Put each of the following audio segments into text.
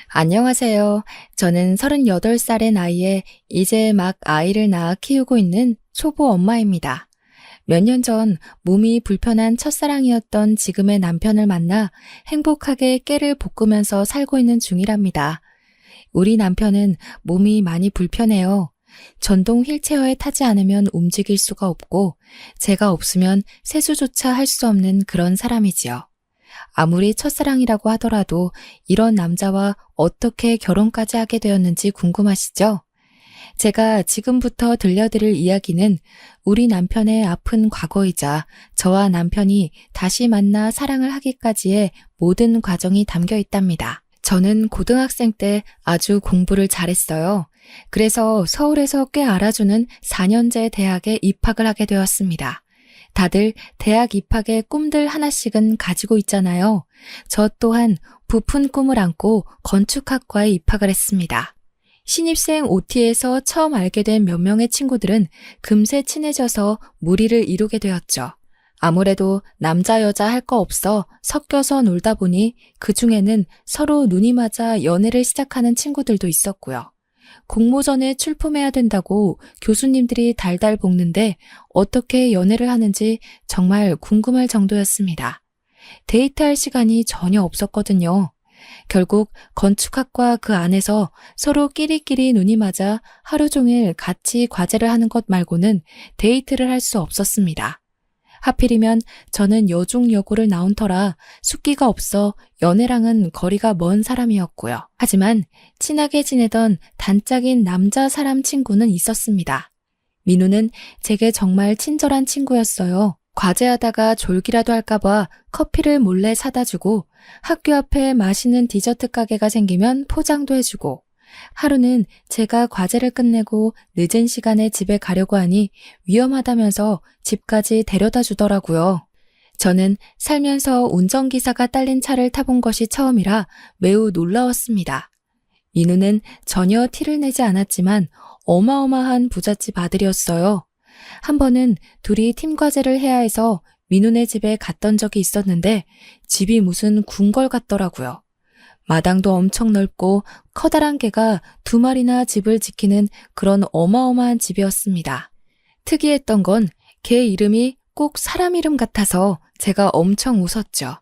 안녕하세요. 저는 38살의 나이에 이제 막 아이를 낳아 키우고 있는 초보 엄마입니다. 몇 년 전 몸이 불편한 첫사랑이었던 지금의 남편을 만나 행복하게 깨를 볶으면서 살고 있는 중이랍니다. 우리 남편은 몸이 많이 불편해요. 전동 휠체어에 타지 않으면 움직일 수가 없고 제가 없으면 세수조차 할 수 없는 그런 사람이지요. 아무리 첫사랑이라고 하더라도 이런 남자와 어떻게 결혼까지 하게 되었는지 궁금하시죠? 제가 지금부터 들려드릴 이야기는 우리 남편의 아픈 과거이자 저와 남편이 다시 만나 사랑을 하기까지의 모든 과정이 담겨 있답니다. 저는 고등학생 때 아주 공부를 잘했어요. 그래서 서울에서 꽤 알아주는 4년제 대학에 입학을 하게 되었습니다. 다들 대학 입학의 꿈들 하나씩은 가지고 있잖아요. 저 또한 부푼 꿈을 안고 건축학과에 입학을 했습니다. 신입생 OT에서 처음 알게 된 몇 명의 친구들은 금세 친해져서 무리를 이루게 되었죠. 아무래도 남자 여자 할 거 없어 섞여서 놀다 보니 그 중에는 서로 눈이 맞아 연애를 시작하는 친구들도 있었고요. 공모전에 출품해야 된다고 교수님들이 달달 볶는데 어떻게 연애를 하는지 정말 궁금할 정도였습니다. 데이트할 시간이 전혀 없었거든요. 결국 건축학과 그 안에서 서로 끼리끼리 눈이 맞아 하루 종일 같이 과제를 하는 것 말고는 데이트를 할 수 없었습니다. 하필이면 저는 여중여고를 나온 터라 숫기가 없어 연애랑은 거리가 먼 사람이었고요. 하지만 친하게 지내던 단짝인 남자 사람 친구는 있었습니다. 민우는 제게 정말 친절한 친구였어요. 과제하다가 졸기라도 할까봐 커피를 몰래 사다 주고 학교 앞에 맛있는 디저트 가게가 생기면 포장도 해주고 하루는 제가 과제를 끝내고 늦은 시간에 집에 가려고 하니 위험하다면서 집까지 데려다 주더라고요. 저는 살면서 운전기사가 딸린 차를 타본 것이 처음이라 매우 놀라웠습니다. 민우는 전혀 티를 내지 않았지만 어마어마한 부잣집 아들이었어요. 한 번은 둘이 팀 과제를 해야 해서 민우네 집에 갔던 적이 있었는데 집이 무슨 궁궐 같더라고요. 마당도 엄청 넓고 커다란 개가 2마리나 집을 지키는 그런 어마어마한 집이었습니다. 특이했던 건 개 이름이 꼭 사람 이름 같아서 제가 엄청 웃었죠.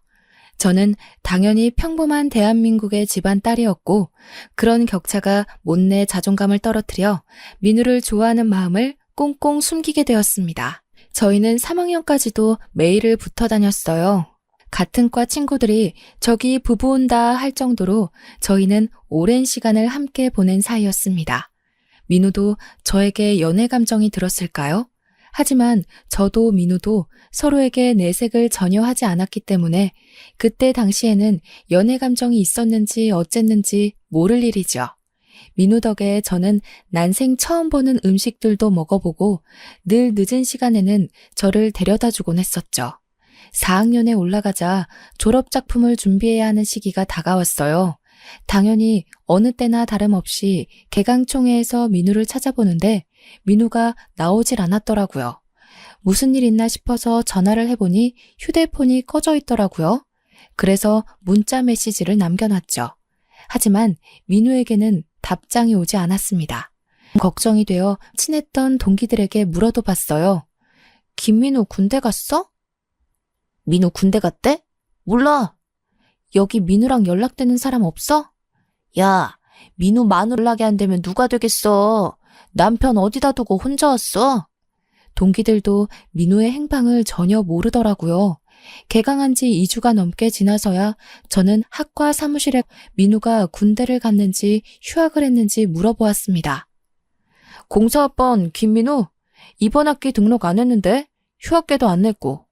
저는 당연히 평범한 대한민국의 집안 딸이었고 그런 격차가 못내 자존감을 떨어뜨려 민우를 좋아하는 마음을 꽁꽁 숨기게 되었습니다. 저희는 3학년까지도 매일을 붙어 다녔어요. 같은 과 친구들이 저기 부부 온다 할 정도로 저희는 오랜 시간을 함께 보낸 사이였습니다. 민우도 저에게 연애 감정이 들었을까요? 하지만 저도 민우도 서로에게 내색을 전혀 하지 않았기 때문에 그때 당시에는 연애 감정이 있었는지 어쨌는지 모를 일이죠. 민우 덕에 저는 난생 처음 보는 음식들도 먹어보고 늘 늦은 시간에는 저를 데려다 주곤 했었죠. 4학년에 올라가자 졸업작품을 준비해야 하는 시기가 다가왔어요. 당연히 어느 때나 다름없이 개강총회에서 민우를 찾아보는데 민우가 나오질 않았더라고요. 무슨 일 있나 싶어서 전화를 해보니 휴대폰이 꺼져 있더라고요. 그래서 문자 메시지를 남겨놨죠. 하지만 민우에게는 답장이 오지 않았습니다. 걱정이 되어 친했던 동기들에게 물어도 봤어요. 김민우 군대 갔어? 민우 군대 갔대? 몰라. 여기 민우랑 연락되는 사람 없어? 야, 민우 마누 연락이 안 되면 누가 되겠어. 남편 어디다 두고 혼자 왔어? 동기들도 민우의 행방을 전혀 모르더라고요. 개강한 지 2주가 넘게 지나서야 저는 학과 사무실에 민우가 군대를 갔는지 휴학을 했는지 물어보았습니다. 공사학번 김민우, 이번 학기 등록 안 했는데 휴학계도 안 냈고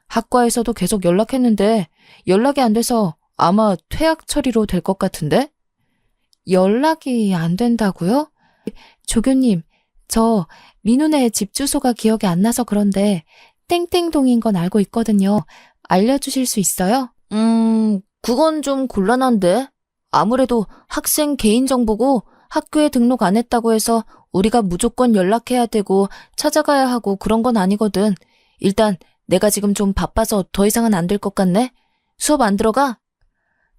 학과에서도 계속 연락했는데 연락이 안 돼서 아마 퇴학 처리로 될 것 같은데? 연락이 안 된다고요? 조교님, 저 민우네 집 주소가 기억이 안 나서 그런데 땡땡동인 건 알고 있거든요. 알려주실 수 있어요? 그건 좀 곤란한데. 아무래도 학생 개인정보고 학교에 등록 안 했다고 해서 우리가 무조건 연락해야 되고 찾아가야 하고 그런 건 아니거든. 일단 내가 지금 좀 바빠서 더 이상은 안 될 것 같네. 수업 안 들어가?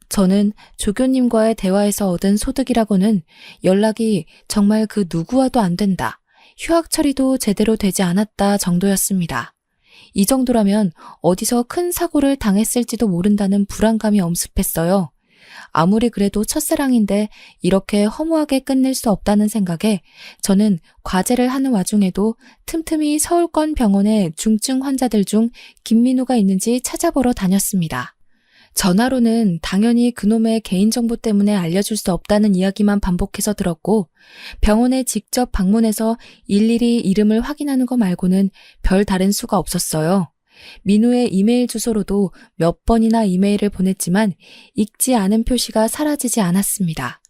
저는 조교님과의 대화에서 얻은 소득이라고는 연락이 정말 그 누구와도 안 된다. 휴학 처리도 제대로 되지 않았다 정도였습니다. 이 정도라면 어디서 큰 사고를 당했을지도 모른다는 불안감이 엄습했어요. 아무리 그래도 첫사랑인데 이렇게 허무하게 끝낼 수 없다는 생각에 저는 과제를 하는 와중에도 틈틈이 서울권 병원의 중증 환자들 중 김민우가 있는지 찾아보러 다녔습니다. 전화로는 당연히 그놈의 개인정보 때문에 알려줄 수 없다는 이야기만 반복해서 들었고 병원에 직접 방문해서 일일이 이름을 확인하는 거 말고는 별 다른 수가 없었어요. 민우의 이메일 주소로도 몇 번이나 이메일을 보냈지만 읽지 않은 표시가 사라지지 않았습니다.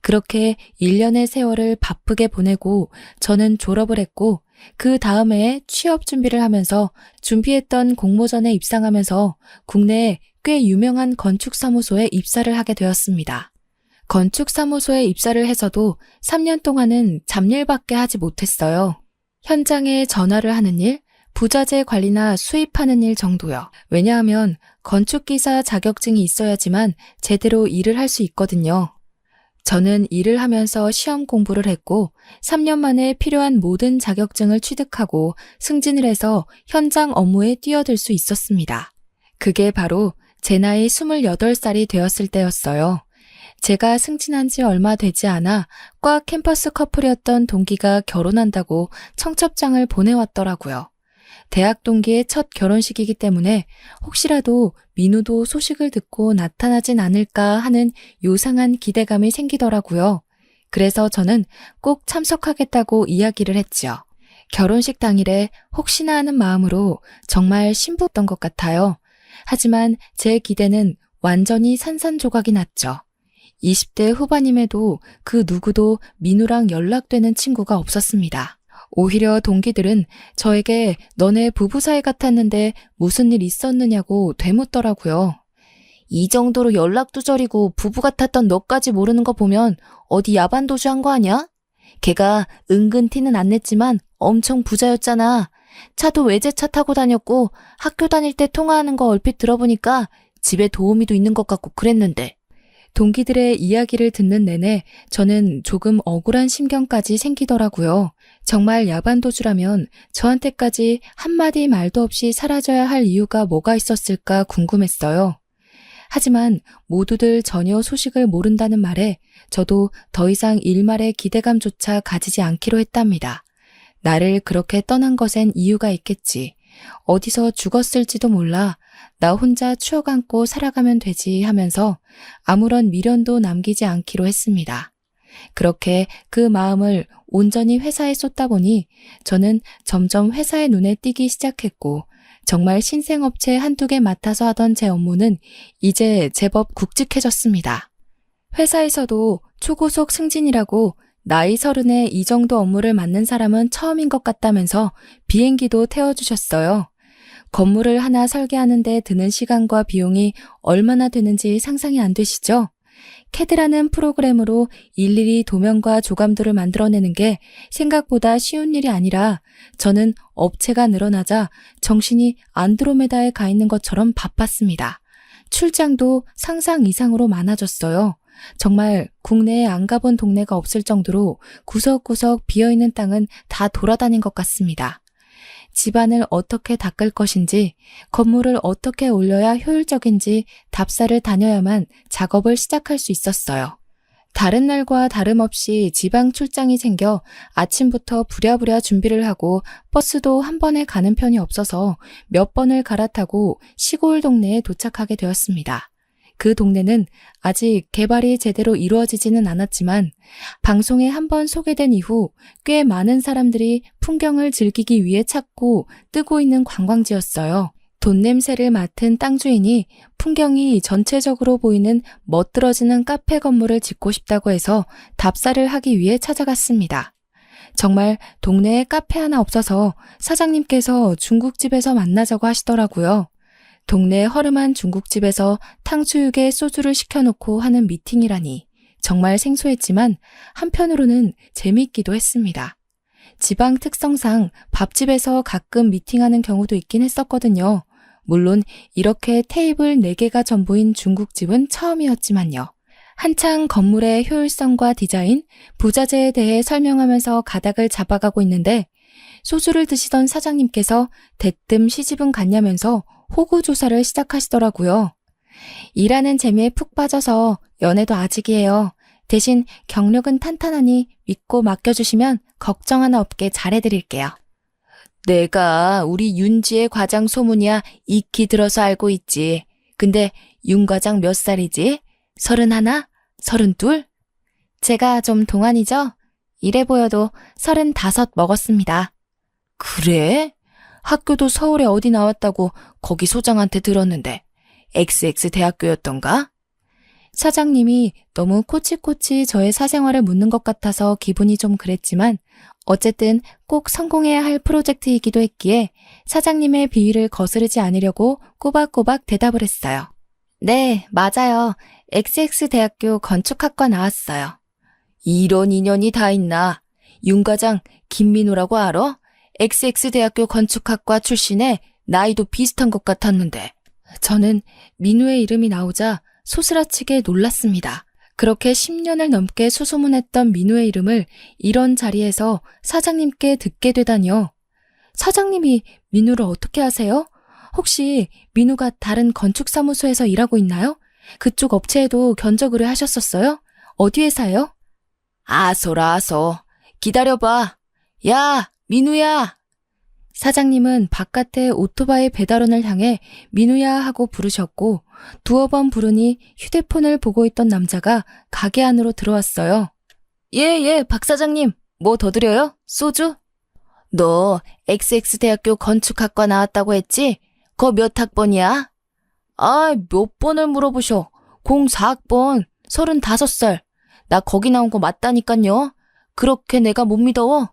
그렇게 1년의 세월을 바쁘게 보내고 저는 졸업을 했고 그 다음에 취업 준비를 하면서 준비했던 공모전에 입상하면서 국내에 꽤 유명한 건축사무소에 입사를 하게 되었습니다. 건축사무소에 입사를 해서도 3년 동안은 잡일밖에 하지 못했어요. 현장에 전화를 하는 일, 부자재 관리나 수입하는 일 정도요. 왜냐하면 건축기사 자격증이 있어야지만 제대로 일을 할 수 있거든요. 저는 일을 하면서 시험 공부를 했고 3년 만에 필요한 모든 자격증을 취득하고 승진을 해서 현장 업무에 뛰어들 수 있었습니다. 그게 바로 제 나이 28살이 되었을 때였어요. 제가 승진한 지 얼마 되지 않아 과 캠퍼스 커플이었던 동기가 결혼한다고 청첩장을 보내왔더라고요. 대학 동기의 첫 결혼식이기 때문에 혹시라도 민우도 소식을 듣고 나타나진 않을까 하는 요상한 기대감이 생기더라고요. 그래서 저는 꼭 참석하겠다고 이야기를 했지요. 결혼식 당일에 혹시나 하는 마음으로 정말 신부였던 것 같아요. 하지만 제 기대는 완전히 산산조각이 났죠. 20대 후반임에도 그 누구도 민우랑 연락되는 친구가 없었습니다. 오히려 동기들은 저에게 너네 부부 사이 같았는데 무슨 일 있었느냐고 되묻더라고요. 이 정도로 연락두절이고 부부 같았던 너까지 모르는 거 보면 어디 야반도주한 거 아니야? 걔가 은근 티는 안 냈지만 엄청 부자였잖아. 차도 외제차 타고 다녔고 학교 다닐 때 통화하는 거 얼핏 들어보니까 집에 도우미도 있는 것 같고 그랬는데. 동기들의 이야기를 듣는 내내 저는 조금 억울한 심경까지 생기더라고요. 정말 야반도주라면 저한테까지 한마디 말도 없이 사라져야 할 이유가 뭐가 있었을까 궁금했어요. 하지만 모두들 전혀 소식을 모른다는 말에 저도 더 이상 일말의 기대감조차 가지지 않기로 했답니다. 나를 그렇게 떠난 것엔 이유가 있겠지. 어디서 죽었을지도 몰라. 나 혼자 추억 안고 살아가면 되지 하면서 아무런 미련도 남기지 않기로 했습니다. 그렇게 그 마음을 온전히 회사에 쏟다 보니 저는 점점 회사의 눈에 띄기 시작했고 정말 신생업체 한두 개 맡아서 하던 제 업무는 이제 제법 굵직해졌습니다. 회사에서도 초고속 승진이라고 나이 30에 이 정도 업무를 맡는 사람은 처음인 것 같다면서 비행기도 태워주셨어요. 건물을 하나 설계하는데 드는 시간과 비용이 얼마나 되는지 상상이 안 되시죠? 캐드라는 프로그램으로 일일이 도면과 조감도를 만들어내는 게 생각보다 쉬운 일이 아니라 저는 업체가 늘어나자 정신이 안드로메다에 가 있는 것처럼 바빴습니다. 출장도 상상 이상으로 많아졌어요. 정말 국내에 안 가본 동네가 없을 정도로 구석구석 비어있는 땅은 다 돌아다닌 것 같습니다. 집안을 어떻게 닦을 것인지, 건물을 어떻게 올려야 효율적인지 답사를 다녀야만 작업을 시작할 수 있었어요. 다른 날과 다름없이 지방 출장이 생겨 아침부터 부랴부랴 준비를 하고 버스도 한 번에 가는 편이 없어서 몇 번을 갈아타고 시골 동네에 도착하게 되었습니다. 그 동네는 아직 개발이 제대로 이루어지지는 않았지만 방송에 한번 소개된 이후 꽤 많은 사람들이 풍경을 즐기기 위해 찾고 뜨고 있는 관광지였어요. 돈 냄새를 맡은 땅 주인이 풍경이 전체적으로 보이는 멋들어지는 카페 건물을 짓고 싶다고 해서 답사를 하기 위해 찾아갔습니다. 정말 동네에 카페 하나 없어서 사장님께서 중국집에서 만나자고 하시더라고요. 동네 허름한 중국집에서 탕수육에 소주를 시켜놓고 하는 미팅이라니 정말 생소했지만 한편으로는 재미있기도 했습니다. 지방 특성상 밥집에서 가끔 미팅하는 경우도 있긴 했었거든요. 물론 이렇게 테이블 4개가 전부인 중국집은 처음이었지만요. 한창 건물의 효율성과 디자인, 부자재에 대해 설명하면서 가닥을 잡아가고 있는데 소주를 드시던 사장님께서 대뜸 시집은 갔냐면서 호구조사를 시작하시더라고요. 일하는 재미에 푹 빠져서 연애도 아직이에요. 대신 경력은 탄탄하니 믿고 맡겨주시면 걱정 하나 없게 잘해드릴게요. 내가 우리 윤지의 과장 소문이야 익히 들어서 알고 있지. 근데 윤 과장 몇 살이지? 31? 32? 제가 좀 동안이죠? 이래 보여도 35 먹었습니다. 그래? 학교도 서울에 어디 나왔다고 거기 소장한테 들었는데 XX 대학교였던가? 사장님이 너무 코치코치 저의 사생활을 묻는 것 같아서 기분이 좀 그랬지만 어쨌든 꼭 성공해야 할 프로젝트이기도 했기에 사장님의 비위를 거스르지 않으려고 꼬박꼬박 대답을 했어요. 네, 맞아요. XX 대학교 건축학과 나왔어요. 이런 인연이 다 있나? 윤 과장 김민우라고 알아? XX 대학교 건축학과 출신에 나이도 비슷한 것 같았는데. 저는 민우의 이름이 나오자 소스라치게 놀랐습니다. 그렇게 10년을 넘게 수소문했던 민우의 이름을 이런 자리에서 사장님께 듣게 되다니요. 사장님이 민우를 어떻게 아세요? 혹시 민우가 다른 건축사무소에서 일하고 있나요? 그쪽 업체에도 견적 의뢰하셨었어요? 어디 회사요? 아소라 아소. 기다려봐. 야, 민우야. 사장님은 바깥에 오토바이 배달원을 향해 민우야 하고 부르셨고 두어 번 부르니 휴대폰을 보고 있던 남자가 가게 안으로 들어왔어요. 예, 박 사장님. 뭐 더 드려요? 소주? 너 XX 대학교 건축학과 나왔다고 했지? 거 몇 학번이야? 아, 몇 번을 물어보셔. 04학번, 35살. 나 거기 나온 거 맞다니깐요. 그렇게 내가 못 믿어?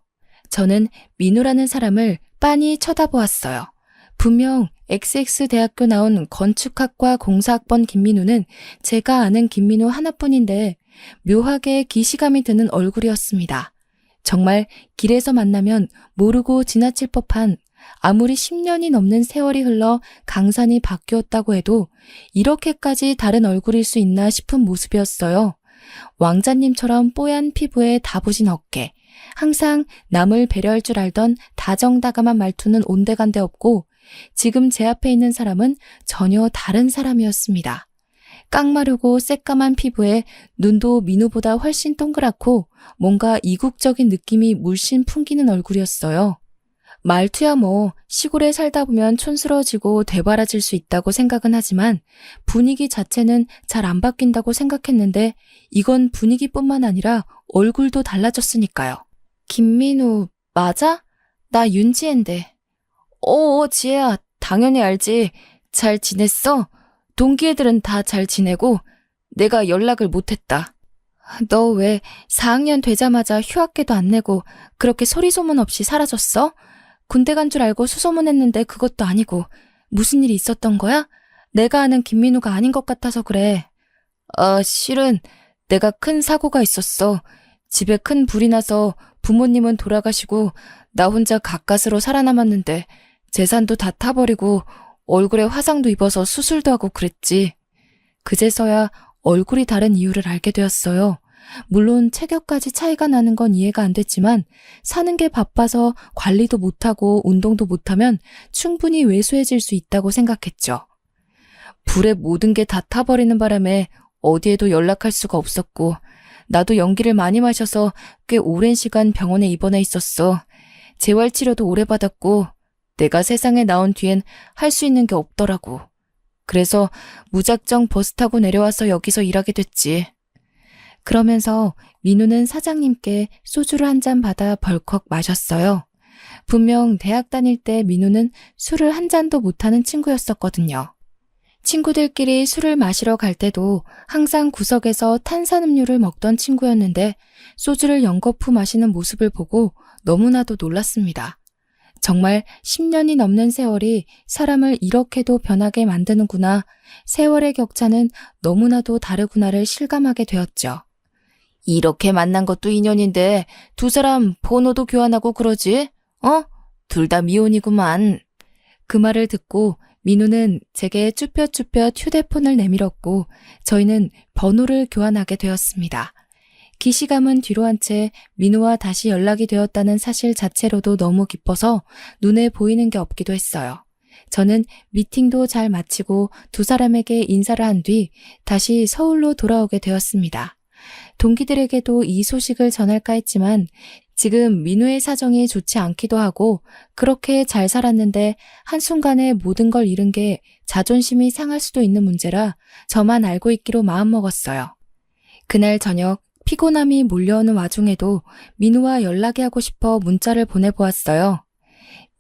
저는 민우라는 사람을 빤히 쳐다보았어요. 분명 XX 대학교 나온 건축학과 04학번 김민우는 제가 아는 김민우 하나뿐인데 묘하게 기시감이 드는 얼굴이었습니다. 정말 길에서 만나면 모르고 지나칠 법한 아무리 10년이 넘는 세월이 흘러 강산이 바뀌었다고 해도 이렇게까지 다른 얼굴일 수 있나 싶은 모습이었어요. 왕자님처럼 뽀얀 피부에 다부진 어깨, 항상 남을 배려할 줄 알던 다정다감한 말투는 온데간데 없고 지금 제 앞에 있는 사람은 전혀 다른 사람이었습니다. 깡마르고 새까만 피부에 눈도 민우보다 훨씬 동그랗고 뭔가 이국적인 느낌이 물씬 풍기는 얼굴이었어요. 말투야 뭐 시골에 살다 보면 촌스러워지고 되바라질 수 있다고 생각은 하지만 분위기 자체는 잘 안 바뀐다고 생각했는데 이건 분위기뿐만 아니라 얼굴도 달라졌으니까요. 김민우 맞아? 나 윤지혜인데. 지혜야 당연히 알지. 잘 지냈어? 동기 애들은 다 잘 지내고 내가 연락을 못했다. 너 왜 4학년 되자마자 휴학계도 안 내고 그렇게 소리소문 없이 사라졌어? 군대 간 줄 알고 수소문했는데 그것도 아니고 무슨 일이 있었던 거야? 내가 아는 김민우가 아닌 것 같아서 그래. 실은 내가 큰 사고가 있었어. 집에 큰 불이 나서 부모님은 돌아가시고 나 혼자 가까스로 살아남았는데 재산도 다 타버리고 얼굴에 화상도 입어서 수술도 하고 그랬지. 그제서야 얼굴이 다른 이유를 알게 되었어요. 물론 체격까지 차이가 나는 건 이해가 안 됐지만 사는 게 바빠서 관리도 못하고 운동도 못하면 충분히 왜소해질 수 있다고 생각했죠. 불에 모든 게 다 타버리는 바람에 어디에도 연락할 수가 없었고 나도 연기를 많이 마셔서 꽤 오랜 시간 병원에 입원해 있었어. 재활치료도 오래 받았고 내가 세상에 나온 뒤엔 할 수 있는 게 없더라고. 그래서 무작정 버스 타고 내려와서 여기서 일하게 됐지. 그러면서 민우는 사장님께 소주를 한 잔 받아 벌컥 마셨어요. 분명 대학 다닐 때 민우는 술을 한 잔도 못하는 친구였었거든요. 친구들끼리 술을 마시러 갈 때도 항상 구석에서 탄산음료를 먹던 친구였는데 소주를 연거푸 마시는 모습을 보고 너무나도 놀랐습니다. 정말 10년이 넘는 세월이 사람을 이렇게도 변하게 만드는구나, 세월의 격차는 너무나도 다르구나를 실감하게 되었죠. 이렇게 만난 것도 인연인데 두 사람 번호도 교환하고 그러지? 둘 다 미혼이구만. 그 말을 듣고 민우는 제게 쭈뼛쭈뼛 휴대폰을 내밀었고 저희는 번호를 교환하게 되었습니다. 기시감은 뒤로 한 채 민우와 다시 연락이 되었다는 사실 자체로도 너무 기뻐서 눈에 보이는 게 없기도 했어요. 저는 미팅도 잘 마치고 두 사람에게 인사를 한 뒤 다시 서울로 돌아오게 되었습니다. 동기들에게도 이 소식을 전할까 했지만 지금 민우의 사정이 좋지 않기도 하고 그렇게 잘 살았는데 한순간에 모든 걸 잃은 게 자존심이 상할 수도 있는 문제라 저만 알고 있기로 마음먹었어요. 그날 저녁 피곤함이 몰려오는 와중에도 민우와 연락이 하고 싶어 문자를 보내보았어요.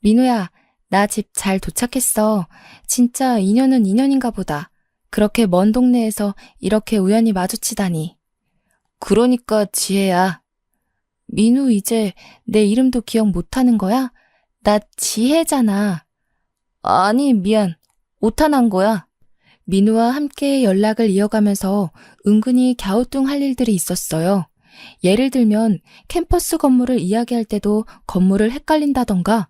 민우야, 나 집 잘 도착했어. 진짜 인연은 인연인가 보다. 그렇게 먼 동네에서 이렇게 우연히 마주치다니. 그러니까 지혜야. 민우 이제 내 이름도 기억 못하는 거야? 나 지혜잖아. 아니 미안. 오타난 거야. 민우와 함께 연락을 이어가면서 은근히 갸우뚱할 일들이 있었어요. 예를 들면 캠퍼스 건물을 이야기할 때도 건물을 헷갈린다던가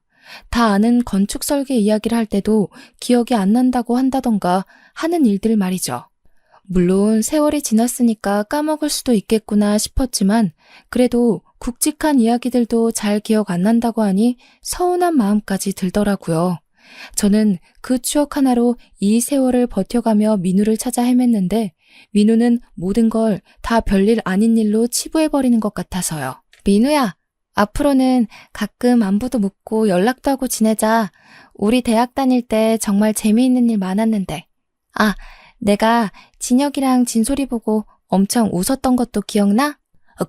다 아는 건축 설계 이야기를 할 때도 기억이 안 난다고 한다던가 하는 일들 말이죠. 물론 세월이 지났으니까 까먹을 수도 있겠구나 싶었지만 그래도 굵직한 이야기들도 잘 기억 안 난다고 하니 서운한 마음까지 들더라고요. 저는 그 추억 하나로 이 세월을 버텨가며 민우를 찾아 헤맸는데 민우는 모든 걸 다 별일 아닌 일로 치부해버리는 것 같아서요. 민우야, 앞으로는 가끔 안부도 묻고 연락도 하고 지내자. 우리 대학 다닐 때 정말 재미있는 일 많았는데. 아, 내가 진혁이랑 진솔이 보고 엄청 웃었던 것도 기억나?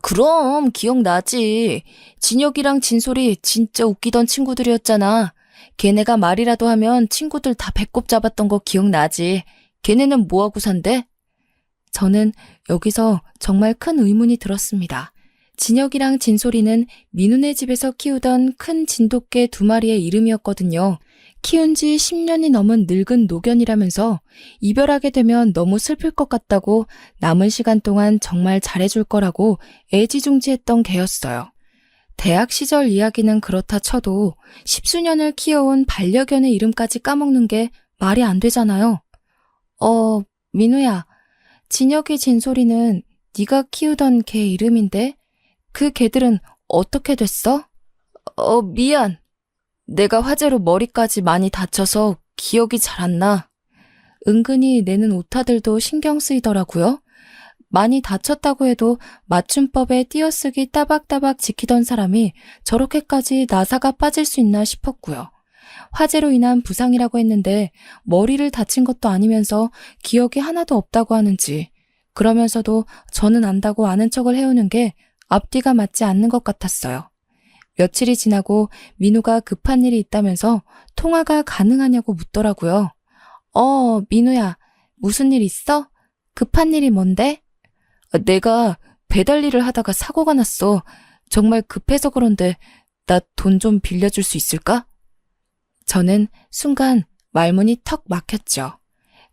그럼 기억나지. 진혁이랑 진솔이 진짜 웃기던 친구들이었잖아. 걔네가 말이라도 하면 친구들 다 배꼽 잡았던 거 기억나지. 걔네는 뭐하고 산대? 저는 여기서 정말 큰 의문이 들었습니다. 진혁이랑 진솔이는 민우네 집에서 키우던 큰 진돗개 2마리의 이름이었거든요. 키운 지 10년이 넘은 늙은 노견이라면서 이별하게 되면 너무 슬플 것 같다고 남은 시간 동안 정말 잘해줄 거라고 애지중지했던 개였어요. 대학 시절 이야기는 그렇다 쳐도 10수년을 키워온 반려견의 이름까지 까먹는 게 말이 안 되잖아요. 민우야, 진혁이 진솔이는 네가 키우던 개 이름인데 그 개들은 어떻게 됐어? 미안. 내가 화재로 머리까지 많이 다쳐서 기억이 잘 안 나. 은근히 내는 오타들도 신경 쓰이더라고요. 많이 다쳤다고 해도 맞춤법에 띄어쓰기 따박따박 지키던 사람이 저렇게까지 나사가 빠질 수 있나 싶었고요. 화재로 인한 부상이라고 했는데 머리를 다친 것도 아니면서 기억이 하나도 없다고 하는지 그러면서도 저는 안다고 아는 척을 해오는 게 앞뒤가 맞지 않는 것 같았어요. 며칠이 지나고 민우가 급한 일이 있다면서 통화가 가능하냐고 묻더라고요. 민우야, 무슨 일 있어? 급한 일이 뭔데? 내가 배달 일을 하다가 사고가 났어. 정말 급해서 그런데 나 돈 좀 빌려줄 수 있을까? 저는 순간 말문이 턱 막혔죠.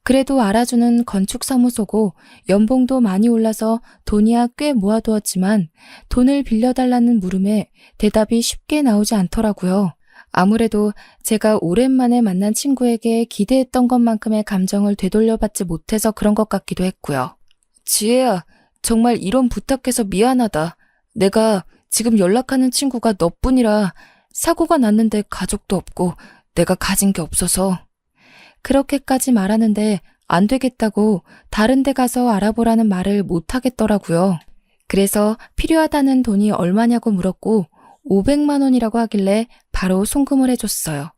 그래도 알아주는 건축사무소고 연봉도 많이 올라서 돈이야 꽤 모아두었지만 돈을 빌려달라는 물음에 대답이 쉽게 나오지 않더라고요. 아무래도 제가 오랜만에 만난 친구에게 기대했던 것만큼의 감정을 되돌려받지 못해서 그런 것 같기도 했고요. 지혜야, 정말 이런 부탁해서 미안하다. 내가 지금 연락하는 친구가 너뿐이라 사고가 났는데 가족도 없고 내가 가진 게 없어서. 그렇게까지 말하는데 안 되겠다고 다른 데 가서 알아보라는 말을 못 하겠더라고요. 그래서 필요하다는 돈이 얼마냐고 물었고 500만 원이라고 하길래 바로 송금을 해줬어요.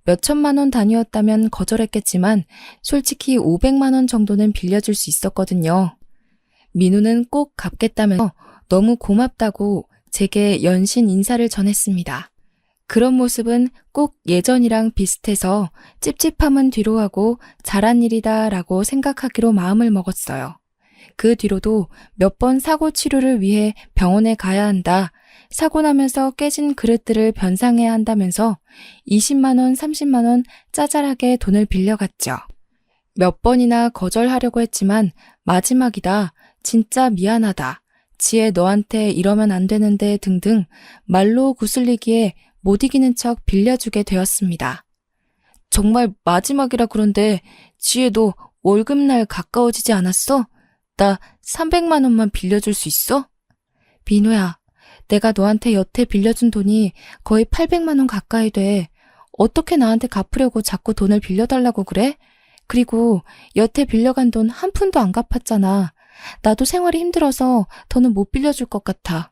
몇 천만 원 단위였다면 거절했겠지만 솔직히 500만 원 정도는 빌려줄 수 있었거든요. 민우는 꼭 갚겠다면서 너무 고맙다고 제게 연신 인사를 전했습니다. 그런 모습은 꼭 예전이랑 비슷해서 찝찝함은 뒤로 하고 잘한 일이다 라고 생각하기로 마음을 먹었어요. 그 뒤로도 몇 번 사고 치료를 위해 병원에 가야 한다. 사고 나면서 깨진 그릇들을 변상해야 한다면서 20만 원, 30만 원 짜잘하게 돈을 빌려갔죠. 몇 번이나 거절하려고 했지만 마지막이다. 진짜 미안하다. 지혜 너한테 이러면 안 되는데 등등 말로 구슬리기에 못 이기는 척 빌려주게 되었습니다. 정말 마지막이라 그런데 지혜 너 월급날 가까워지지 않았어? 나 300만 원만 빌려줄 수 있어? 민호야, 내가 너한테 여태 빌려준 돈이 거의 800만 원 가까이 돼. 어떻게 나한테 갚으려고 자꾸 돈을 빌려달라고 그래? 그리고 여태 빌려간 돈 한 푼도 안 갚았잖아. 나도 생활이 힘들어서 더는 못 빌려줄 것 같아.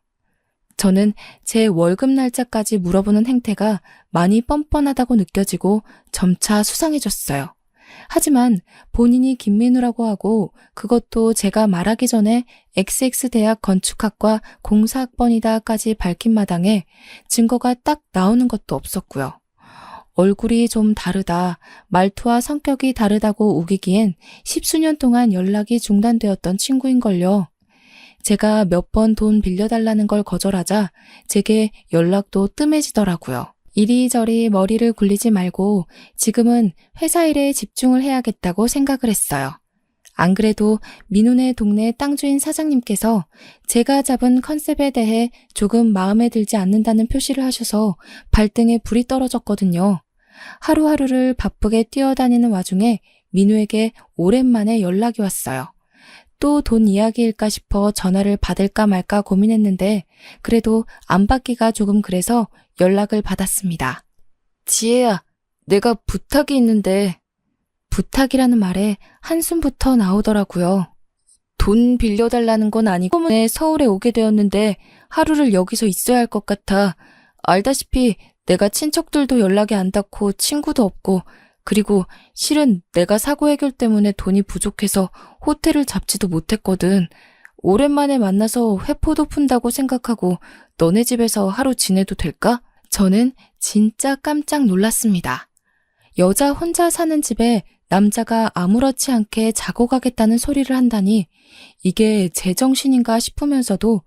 저는 제 월급 날짜까지 물어보는 행태가 많이 뻔뻔하다고 느껴지고 점차 수상해졌어요. 하지만 본인이 김민우라고 하고 그것도 제가 말하기 전에 XX 대학 건축학과 공사학번이다까지 밝힌 마당에 증거가 딱 나오는 것도 없었고요. 얼굴이 좀 다르다, 말투와 성격이 다르다고 우기기엔 10수년 동안 연락이 중단되었던 친구인걸요. 제가 몇 번 돈 빌려달라는 걸 거절하자 제게 연락도 뜸해지더라고요. 이리저리 머리를 굴리지 말고 지금은 회사 일에 집중을 해야겠다고 생각을 했어요. 안 그래도 민훈의 동네 땅주인 사장님께서 제가 잡은 컨셉에 대해 조금 마음에 들지 않는다는 표시를 하셔서 발등에 불이 떨어졌거든요. 하루하루를 바쁘게 뛰어다니는 와중에 민우에게 오랜만에 연락이 왔어요. 또 돈 이야기일까 싶어 전화를 받을까 말까 고민했는데 그래도 안 받기가 조금 그래서 연락을 받았습니다. 지혜야, 내가 부탁이 있는데. 부탁이라는 말에 한숨부터 나오더라고요. 돈 빌려달라는 건 아니고 때문에 서울에 오게 되었는데 하루를 여기서 있어야 할 것 같아. 알다시피 내가 친척들도 연락이 안 닿고 친구도 없고 그리고 실은 내가 사고 해결 때문에 돈이 부족해서 호텔을 잡지도 못했거든. 오랜만에 만나서 회포도 푼다고 생각하고 너네 집에서 하루 지내도 될까? 저는 진짜 깜짝 놀랐습니다. 여자 혼자 사는 집에 남자가 아무렇지 않게 자고 가겠다는 소리를 한다니 이게 제정신인가 싶으면서도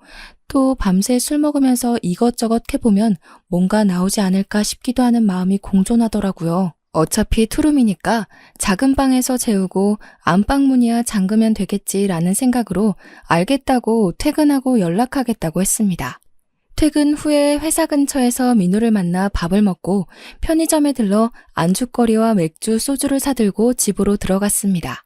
또 밤새 술 먹으면서 이것저것 해보면 뭔가 나오지 않을까 싶기도 하는 마음이 공존하더라고요. 어차피 투룸이니까 작은 방에서 재우고 안방문이야 잠그면 되겠지라는 생각으로 알겠다고 퇴근하고 연락하겠다고 했습니다. 퇴근 후에 회사 근처에서 민우를 만나 밥을 먹고 편의점에 들러 안주거리와 맥주, 소주를 사들고 집으로 들어갔습니다.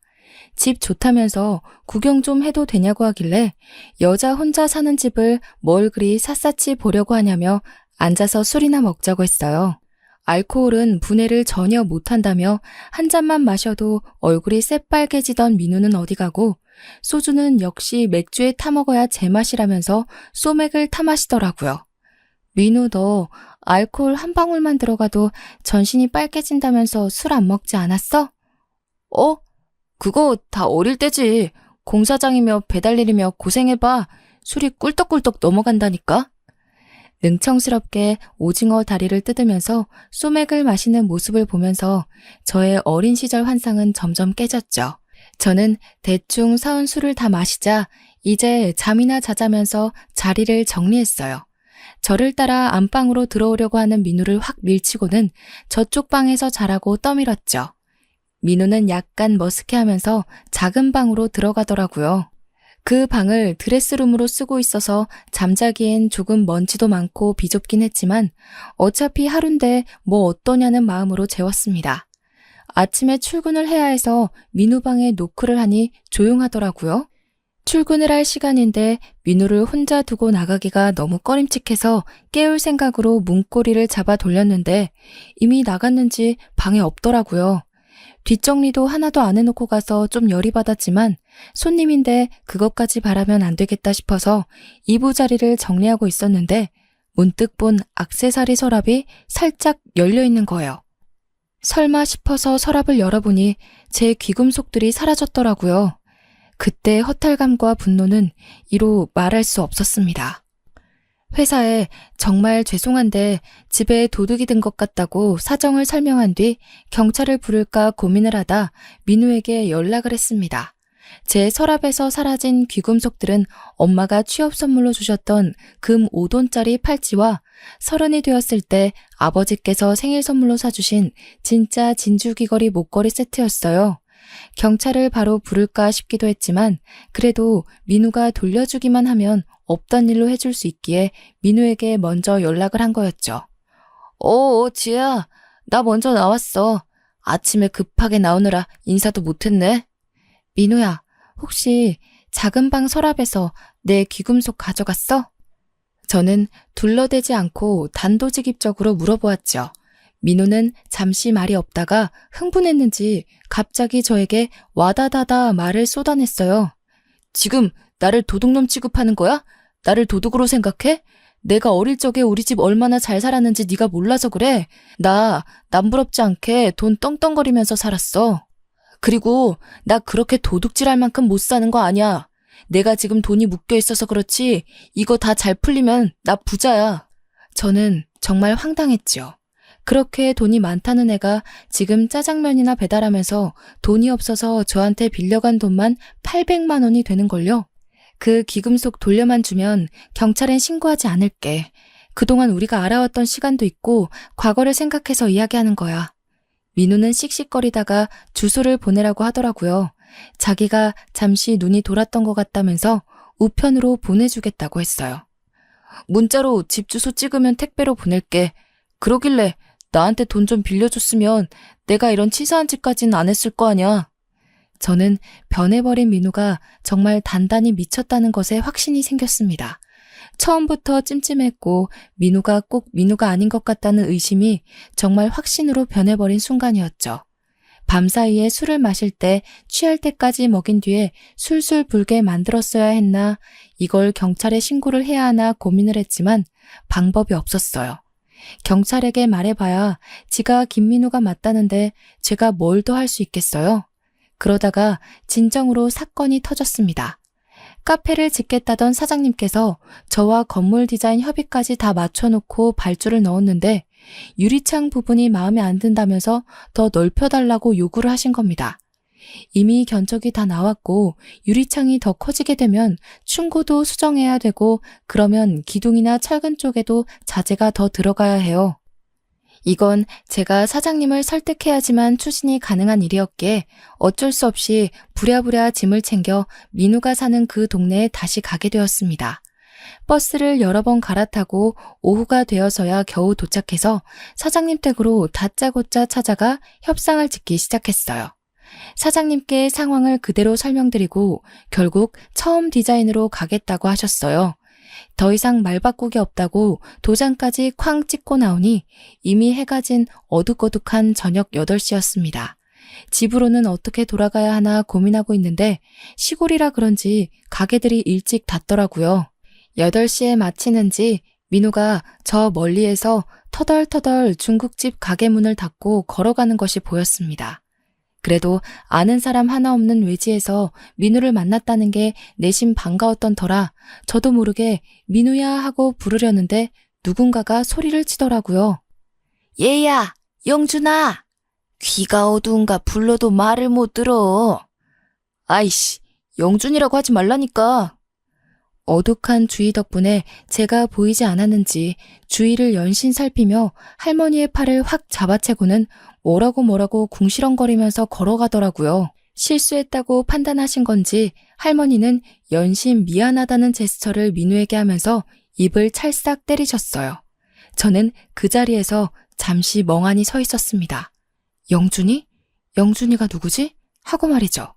집 좋다면서 구경 좀 해도 되냐고 하길래 여자 혼자 사는 집을 뭘 그리 샅샅이 보려고 하냐며 앉아서 술이나 먹자고 했어요. 알코올은 분해를 전혀 못한다며 한 잔만 마셔도 얼굴이 새빨개지던 민우는 어디 가고 소주는 역시 맥주에 타먹어야 제맛이라면서 소맥을 타마시더라고요. 민우 너 알코올 한 방울만 들어가도 전신이 빨개진다면서 술 안 먹지 않았어? 그거 다 어릴 때지. 공사장이며 배달일이며 고생해봐. 술이 꿀떡꿀떡 넘어간다니까. 능청스럽게 오징어 다리를 뜯으면서 소맥을 마시는 모습을 보면서 저의 어린 시절 환상은 점점 깨졌죠. 저는 대충 사온 술을 다 마시자 이제 잠이나 자자면서 자리를 정리했어요. 저를 따라 안방으로 들어오려고 하는 민우를 확 밀치고는 저쪽 방에서 자라고 떠밀었죠. 민우는 약간 머쓱해하면서 작은 방으로 들어가더라고요. 그 방을 드레스룸으로 쓰고 있어서 잠자기엔 조금 먼지도 많고 비좁긴 했지만 어차피 하루인데 뭐 어떠냐는 마음으로 재웠습니다. 아침에 출근을 해야 해서 민우 방에 노크를 하니 조용하더라고요. 출근을 할 시간인데 민우를 혼자 두고 나가기가 너무 꺼림칙해서 깨울 생각으로 문고리를 잡아 돌렸는데 이미 나갔는지 방에 없더라고요. 뒷정리도 하나도 안 해놓고 가서 좀 열이 받았지만 손님인데 그것까지 바라면 안 되겠다 싶어서 이부자리를 정리하고 있었는데 문득 본 액세서리 서랍이 살짝 열려있는 거예요. 설마 싶어서 서랍을 열어보니 제 귀금속들이 사라졌더라고요. 그때 허탈감과 분노는 이루 말할 수 없었습니다. 회사에 정말 죄송한데 집에 도둑이 든 것 같다고 사정을 설명한 뒤 경찰을 부를까 고민을 하다 민우에게 연락을 했습니다. 제 서랍에서 사라진 귀금속들은 엄마가 취업 선물로 주셨던 금 5돈짜리 팔찌와 30이 되었을 때 아버지께서 생일 선물로 사주신 진짜 진주 귀걸이 목걸이 세트였어요. 경찰을 바로 부를까 싶기도 했지만 그래도 민우가 돌려주기만 하면 없던 일로 해줄 수 있기에 민우에게 먼저 연락을 한 거였죠. 지혜야, 나 먼저 나왔어. 아침에 급하게 나오느라 인사도 못했네. 민호야, 혹시 작은 방 서랍에서 내 귀금속 가져갔어? 저는 둘러대지 않고 단도직입적으로 물어보았죠. 민호는 잠시 말이 없다가 흥분했는지 갑자기 저에게 와다다다 말을 쏟아냈어요. 지금 나를 도둑놈 취급하는 거야? 나를 도둑으로 생각해? 내가 어릴 적에 우리 집 얼마나 잘 살았는지 네가 몰라서 그래. 나 남부럽지 않게 돈 떵떵거리면서 살았어. 그리고 나 그렇게 도둑질할 만큼 못 사는 거 아니야. 내가 지금 돈이 묶여 있어서 그렇지 이거 다 잘 풀리면 나 부자야. 저는 정말 황당했지요. 그렇게 돈이 많다는 애가 지금 짜장면이나 배달하면서 돈이 없어서 저한테 빌려간 돈만 800만 원이 되는걸요. 그 귀금속 돌려만 주면 경찰엔 신고하지 않을게. 그동안 우리가 알아왔던 시간도 있고 과거를 생각해서 이야기하는 거야. 민우는 씩씩거리다가 주소를 보내라고 하더라고요. 자기가 잠시 눈이 돌았던 것 같다면서 우편으로 보내주겠다고 했어요. 문자로 집 주소 찍으면 택배로 보낼게. 그러길래 나한테 돈 좀 빌려줬으면 내가 이런 치사한 짓까지는 안 했을 거 아니야. 저는 변해버린 민우가 정말 단단히 미쳤다는 것에 확신이 생겼습니다. 처음부터 찜찜했고 민우가 꼭 민우가 아닌 것 같다는 의심이 정말 확신으로 변해버린 순간이었죠. 밤사이에 술을 마실 때 취할 때까지 먹인 뒤에 술술 불게 만들었어야 했나, 이걸 경찰에 신고를 해야 하나 고민을 했지만 방법이 없었어요. 경찰에게 말해봐야 지가 김민우가 맞다는데 제가 뭘 더 할 수 있겠어요? 그러다가 진정으로 사건이 터졌습니다. 카페를 짓겠다던 사장님께서 저와 건물 디자인 협의까지 다 맞춰놓고 발주를 넣었는데 유리창 부분이 마음에 안 든다면서 더 넓혀달라고 요구를 하신 겁니다. 이미 견적이 다 나왔고 유리창이 더 커지게 되면 충고도 수정해야 되고 그러면 기둥이나 철근 쪽에도 자재가 더 들어가야 해요. 이건 제가 사장님을 설득해야지만 추진이 가능한 일이었기에 어쩔 수 없이 부랴부랴 짐을 챙겨 민우가 사는 그 동네에 다시 가게 되었습니다. 버스를 여러 번 갈아타고 오후가 되어서야 겨우 도착해서 사장님 댁으로 다짜고짜 찾아가 협상을 짓기 시작했어요. 사장님께 상황을 그대로 설명드리고 결국 처음 디자인으로 가겠다고 하셨어요. 더 이상 말 바꾸기 없다고 도장까지 쾅 찍고 나오니 이미 해가 진 어둑어둑한 저녁 8시였습니다. 집으로는 어떻게 돌아가야 하나 고민하고 있는데 시골이라 그런지 가게들이 일찍 닫더라고요. 8시에 마치는지 민우가 저 멀리에서 터덜터덜 중국집 가게 문을 닫고 걸어가는 것이 보였습니다. 그래도 아는 사람 하나 없는 외지에서 민우를 만났다는 게 내심 반가웠던 터라 저도 모르게 민우야 하고 부르려는데 누군가가 소리를 치더라고요. 얘야, 영준아! 귀가 어두운가 불러도 말을 못 들어. 아이씨, 영준이라고 하지 말라니까. 어둑한 주위 덕분에 제가 보이지 않았는지 주위를 연신 살피며 할머니의 팔을 확 잡아채고는 뭐라고 궁시렁거리면서 걸어가더라고요. 실수했다고 판단하신 건지 할머니는 연신 미안하다는 제스처를 민우에게 하면서 입을 찰싹 때리셨어요. 저는 그 자리에서 잠시 멍하니 서 있었습니다. 영준이? 영준이가 누구지? 하고 말이죠.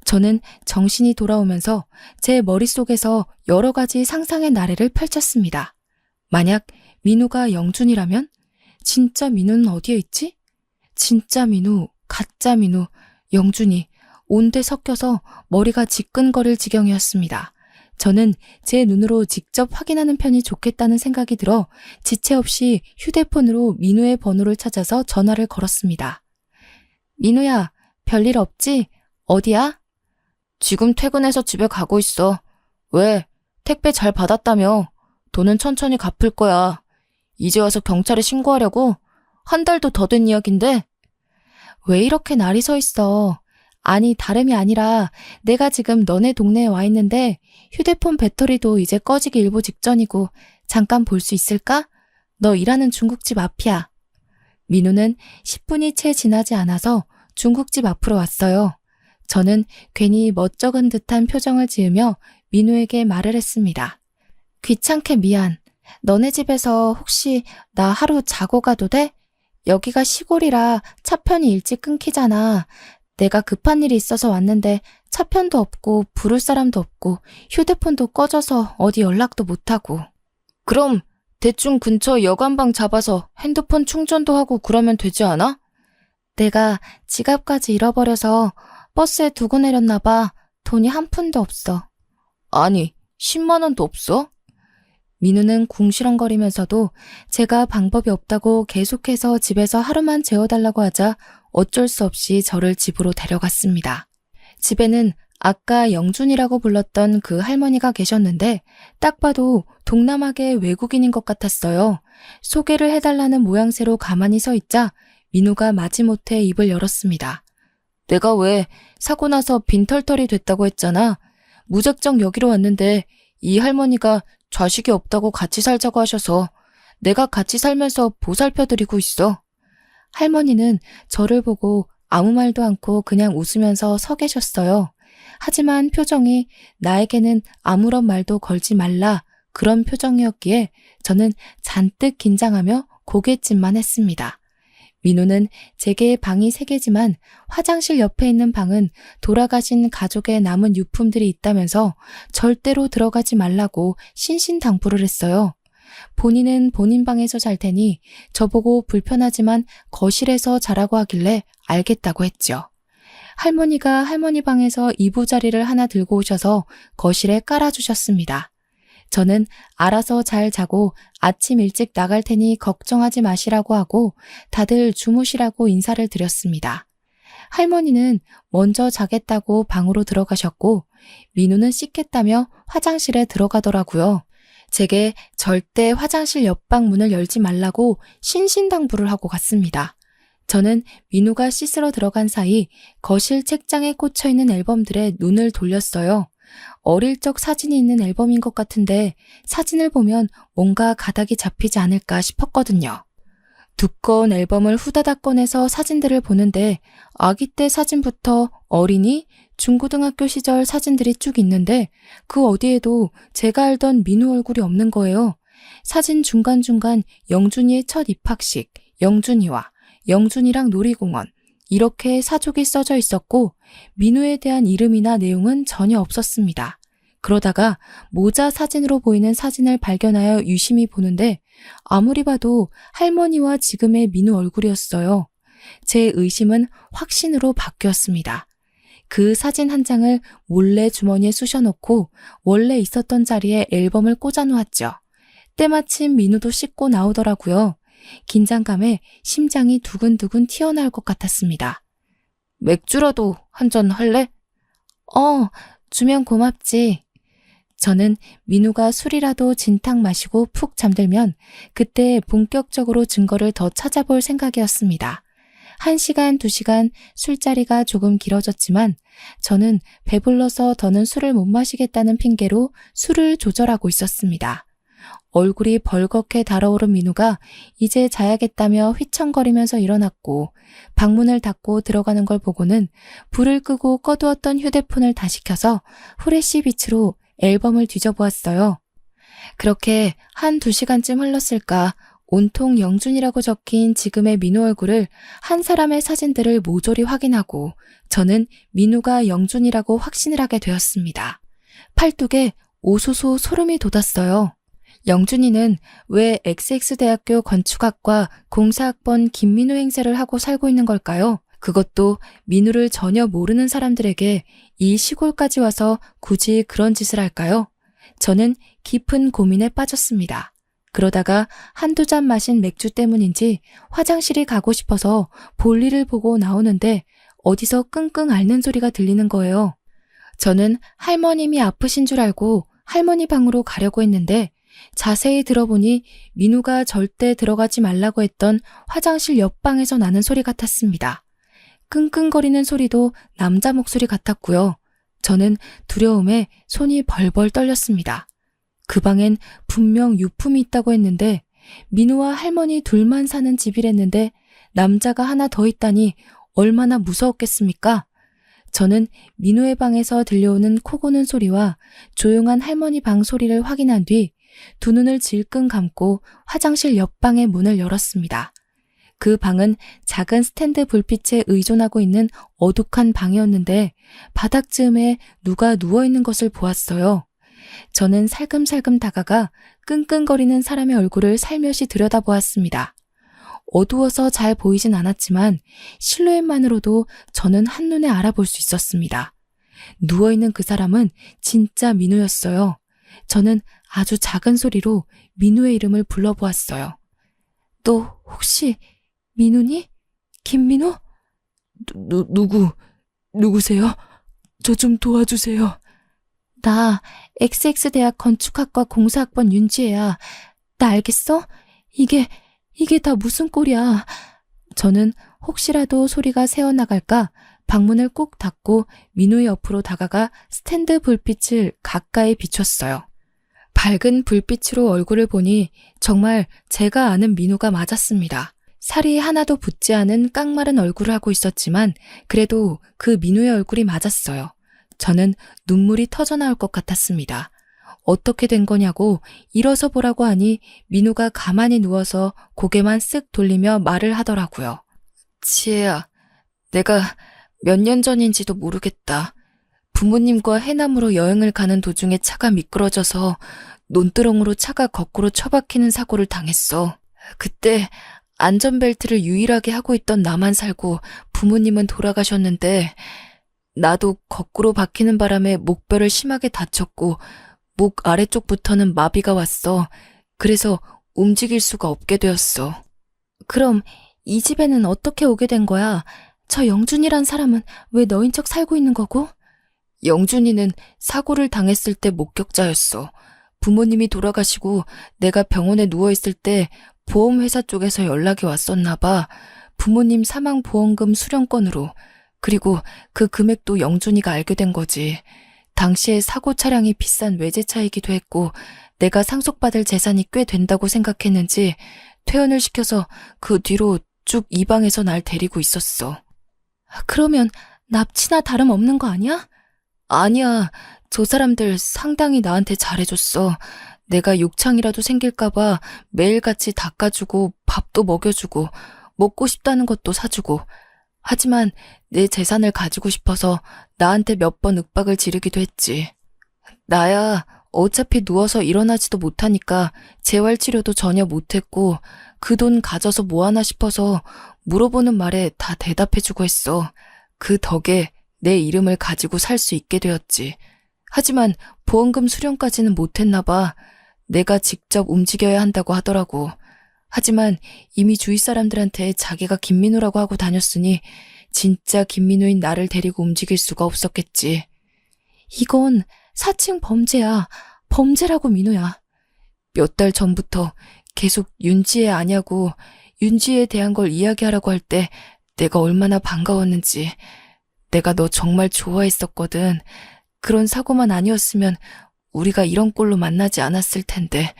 저는 정신이 돌아오면서 제 머릿속에서 여러 가지 상상의 나래를 펼쳤습니다. 만약 민우가 영준이라면? 진짜 민우는 어디에 있지? 진짜 민우, 가짜 민우, 영준이 온데 섞여서 머리가 지끈거릴 지경이었습니다. 저는 제 눈으로 직접 확인하는 편이 좋겠다는 생각이 들어 지체 없이 휴대폰으로 민우의 번호를 찾아서 전화를 걸었습니다. 민우야, 별일 없지? 어디야? 지금 퇴근해서 집에 가고 있어. 왜? 택배 잘 받았다며. 돈은 천천히 갚을 거야. 이제 와서 경찰에 신고하려고? 한 달도 더 된 이야기인데? 왜 이렇게 날이 서 있어? 아니, 다름이 아니라 내가 지금 너네 동네에 와 있는데 휴대폰 배터리도 이제 꺼지기 일보 직전이고 잠깐 볼 수 있을까? 너 일하는 중국집 앞이야. 민우는 10분이 채 지나지 않아서 중국집 앞으로 왔어요. 저는 괜히 멋쩍은 듯한 표정을 지으며 민우에게 말을 했습니다. 귀찮게 미안. 너네 집에서 혹시 나 하루 자고 가도 돼? 여기가 시골이라 차편이 일찍 끊기잖아. 내가 급한 일이 있어서 왔는데 차편도 없고 부를 사람도 없고 휴대폰도 꺼져서 어디 연락도 못하고. 그럼 대충 근처 여관방 잡아서 핸드폰 충전도 하고 그러면 되지 않아? 내가 지갑까지 잃어버려서 버스에 두고 내렸나 봐. 돈이 한 푼도 없어. 아니, 10만 원도 없어? 민우는 궁시렁거리면서도 제가 방법이 없다고 계속해서 집에서 하루만 재워달라고 하자 어쩔 수 없이 저를 집으로 데려갔습니다. 집에는 아까 영준이라고 불렀던 그 할머니가 계셨는데 딱 봐도 동남아계 외국인인 것 같았어요. 소개를 해달라는 모양새로 가만히 서 있자 민우가 마지못해 입을 열었습니다. 내가 왜 사고 나서 빈털털이 됐다고 했잖아. 무작정 여기로 왔는데 이 할머니가 자식이 없다고 같이 살자고 하셔서 내가 같이 살면서 보살펴드리고 있어. 할머니는 저를 보고 아무 말도 않고 그냥 웃으면서 서 계셨어요. 하지만 표정이 나에게는 아무런 말도 걸지 말라 그런 표정이었기에 저는 잔뜩 긴장하며 고갯짓만 했습니다. 민우는 제게 방이 3개지만 화장실 옆에 있는 방은 돌아가신 가족의 남은 유품들이 있다면서 절대로 들어가지 말라고 신신당부를 했어요. 본인은 본인 방에서 잘 테니 저보고 불편하지만 거실에서 자라고 하길래 알겠다고 했죠. 할머니가 할머니 방에서 이부자리를 하나 들고 오셔서 거실에 깔아주셨습니다. 저는 알아서 잘 자고 아침 일찍 나갈 테니 걱정하지 마시라고 하고 다들 주무시라고 인사를 드렸습니다. 할머니는 먼저 자겠다고 방으로 들어가셨고 민우는 씻겠다며 화장실에 들어가더라고요. 제게 절대 화장실 옆방 문을 열지 말라고 신신당부를 하고 갔습니다. 저는 민우가 씻으러 들어간 사이 거실 책장에 꽂혀있는 앨범들에 눈을 돌렸어요. 어릴 적 사진이 있는 앨범인 것 같은데 사진을 보면 뭔가 가닥이 잡히지 않을까 싶었거든요. 두꺼운 앨범을 후다닥 꺼내서 사진들을 보는데 아기 때 사진부터 어린이, 중고등학교 시절 사진들이 쭉 있는데 그 어디에도 제가 알던 민우 얼굴이 없는 거예요. 사진 중간중간 영준이의 첫 입학식, 영준이와 영준이랑 놀이공원 이렇게 사족이 써져 있었고 민우에 대한 이름이나 내용은 전혀 없었습니다. 그러다가 모자 사진으로 보이는 사진을 발견하여 유심히 보는데 아무리 봐도 할머니와 지금의 민우 얼굴이었어요. 제 의심은 확신으로 바뀌었습니다. 그 사진 한 장을 몰래 주머니에 쑤셔놓고 원래 있었던 자리에 앨범을 꽂아놓았죠. 때마침 민우도 씻고 나오더라고요. 긴장감에 심장이 두근두근 튀어나올 것 같았습니다. 맥주라도 한 잔 할래? 주면 고맙지. 저는 민우가 술이라도 진탕 마시고 푹 잠들면 그때 본격적으로 증거를 더 찾아볼 생각이었습니다. 1시간, 2시간 술자리가 조금 길어졌지만 저는 배불러서 더는 술을 못 마시겠다는 핑계로 술을 조절하고 있었습니다. 얼굴이 벌겋게 달아오른 민우가 이제 자야겠다며 휘청거리면서 일어났고 방문을 닫고 들어가는 걸 보고는 불을 끄고 꺼두었던 휴대폰을 다시 켜서 후레쉬 빛으로 앨범을 뒤져보았어요. 그렇게 1-2시간쯤 흘렀을까 온통 영준이라고 적힌 지금의 민우 얼굴을 한 사람의 사진들을 모조리 확인하고 저는 민우가 영준이라고 확신을 하게 되었습니다. 팔뚝에 오소소 소름이 돋았어요. 영준이는 왜 XX대학교 건축학과 공사학번 김민우 행세를 하고 살고 있는 걸까요? 그것도 민우를 전혀 모르는 사람들에게 이 시골까지 와서 굳이 그런 짓을 할까요? 저는 깊은 고민에 빠졌습니다. 그러다가 1-2잔 마신 맥주 때문인지 화장실이 가고 싶어서 볼일을 보고 나오는데 어디서 끙끙 앓는 소리가 들리는 거예요. 저는 할머님이 아프신 줄 알고 할머니 방으로 가려고 했는데 자세히 들어보니 민우가 절대 들어가지 말라고 했던 화장실 옆방에서 나는 소리 같았습니다. 끙끙거리는 소리도 남자 목소리 같았고요. 저는 두려움에 손이 벌벌 떨렸습니다. 그 방엔 분명 유품이 있다고 했는데 민우와 할머니 둘만 사는 집이랬는데 남자가 하나 더 있다니 얼마나 무서웠겠습니까? 저는 민우의 방에서 들려오는 코 고는 소리와 조용한 할머니 방 소리를 확인한 뒤 두 눈을 질끈 감고 화장실 옆방의 문을 열었습니다. 그 방은 작은 스탠드 불빛에 의존하고 있는 어둑한 방이었는데 바닥쯤에 누가 누워있는 것을 보았어요. 저는 살금살금 다가가 끙끙거리는 사람의 얼굴을 살며시 들여다보았습니다. 어두워서 잘 보이진 않았지만 실루엣만으로도 저는 한눈에 알아볼 수 있었습니다. 누워있는 그 사람은 진짜 민우였어요. 저는 아주 작은 소리로 민우의 이름을 불러보았어요. 너 혹시 민우니? 김민우? 누구세요? 저 좀 도와주세요. 나 XX대학 건축학과 공사학번 윤지혜야. 나 알겠어? 이게 다 무슨 꼴이야. 저는 혹시라도 소리가 새어나갈까 방문을 꾹 닫고 민우의 옆으로 다가가 스탠드 불빛을 가까이 비췄어요. 밝은 불빛으로 얼굴을 보니 정말 제가 아는 민우가 맞았습니다. 살이 하나도 붙지 않은 깡마른 얼굴을 하고 있었지만 그래도 그 민우의 얼굴이 맞았어요. 저는 눈물이 터져나올 것 같았습니다. 어떻게 된 거냐고 일어서 보라고 하니 민우가 가만히 누워서 고개만 쓱 돌리며 말을 하더라고요. 지혜야, 내가 몇 년 전인지도 모르겠다. 부모님과 해남으로 여행을 가는 도중에 차가 미끄러져서 논두렁으로 차가 거꾸로 처박히는 사고를 당했어. 그때 안전벨트를 유일하게 하고 있던 나만 살고 부모님은 돌아가셨는데 나도 거꾸로 박히는 바람에 목뼈를 심하게 다쳤고 목 아래쪽부터는 마비가 왔어. 그래서 움직일 수가 없게 되었어. 그럼 이 집에는 어떻게 오게 된 거야? 저 영준이란 사람은 왜 너인 척 살고 있는 거고? 영준이는 사고를 당했을 때 목격자였어. 부모님이 돌아가시고 내가 병원에 누워있을 때 보험회사 쪽에서 연락이 왔었나 봐. 부모님 사망보험금 수령권으로. 그리고 그 금액도 영준이가 알게 된 거지. 당시에 사고 차량이 비싼 외제차이기도 했고 내가 상속받을 재산이 꽤 된다고 생각했는지 퇴원을 시켜서 그 뒤로 쭉 이 방에서 날 데리고 있었어. 그러면 납치나 다름없는 거 아니야? 아니야. 저 사람들 상당히 나한테 잘해줬어. 내가 욕창이라도 생길까봐 매일같이 닦아주고 밥도 먹여주고 먹고 싶다는 것도 사주고. 하지만 내 재산을 가지고 싶어서 나한테 몇 번 윽박을 지르기도 했지. 나야 어차피 누워서 일어나지도 못하니까 재활치료도 전혀 못했고 그 돈 가져서 뭐하나 싶어서 물어보는 말에 다 대답해주고 했어. 그 덕에 내 이름을 가지고 살 수 있게 되었지. 하지만 보험금 수령까지는 못했나 봐. 내가 직접 움직여야 한다고 하더라고. 하지만 이미 주위 사람들한테 자기가 김민우라고 하고 다녔으니 진짜 김민우인 나를 데리고 움직일 수가 없었겠지. 이건 사칭 범죄야. 범죄라고 민우야. 몇 달 전부터 계속 윤지혜 아냐고 윤지혜에 대한 걸 이야기하라고 할 때 내가 얼마나 반가웠는지. 내가 너 정말 좋아했었거든. 그런 사고만 아니었으면 우리가 이런 꼴로 만나지 않았을 텐데.